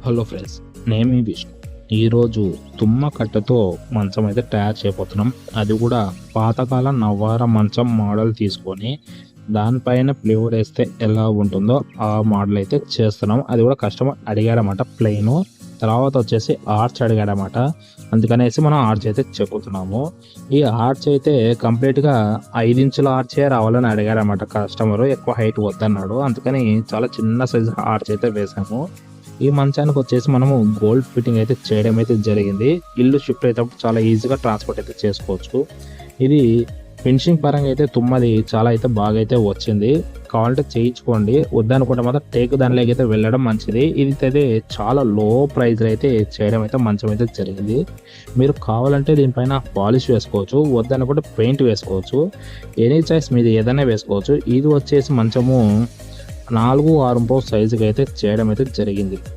Hello friends, నేను మీ విష్ణు. ఈరోజు తుమ్మ కట్టెతో మంచం అయితే తయారు చేయబోతున్నాం. అది కూడా పాతకాలం నవ్వార మంచం మోడల్ తీసుకొని దానిపైన ప్లేవుడ్ వేస్తే ఎలా ఉంటుందో ఆ మోడల్ అయితే చేస్తున్నాం. అది కూడా కస్టమర్ అడిగాడనమాట, ప్లెయిన్. తర్వాత వచ్చేసి ఆర్చ్ అడిగాడనమాట. అందుకనేసి మనం ఆర్చ్ అయితే చెక్కుతున్నాము. ఈ ఆర్చ్ అయితే కంప్లీట్గా 5 ఇంచుల ఆర్చే రావాలని అడిగాడనమాట కస్టమర్. ఎక్కువ హైట్ వద్దన్నాడు, అందుకని చాలా చిన్న సైజు ఆర్చ్ అయితే వేసాము. ఈ మంచానికి వచ్చేసి మనము గోల్డ్ ఫిట్టింగ్ అయితే చేయడం అయితే జరిగింది. ఇల్లు షిఫ్ట్ అయ్యేటప్పుడు చాలా ఈజీగా ట్రాన్స్పోర్ట్ అయితే చేసుకోవచ్చు. ఇది ఫినిషింగ్ పరంగా అయితే తుమ్మది చాలా అయితే బాగా అయితే వచ్చింది. కావాలంటే చేయించుకోండి, వద్దనుకుంటే మాత్రం టేక్ దానిలోకి అయితే వెళ్ళడం మంచిది. ఇది అయితే చాలా లో ప్రైస్ అయితే చేయడం అయితే మంచం అయితే జరిగింది. మీరు కావాలంటే దీనిపైన పాలిష్ వేసుకోవచ్చు, వద్దనుకుంటే పెయింట్ వేసుకోవచ్చు. ఎనీ చాయిస్ మీది ఏదైనా వేసుకోవచ్చు. ఇది వచ్చేసి మంచము 4-6 సైజుకి అయితే చేయడం అయితే జరిగింది.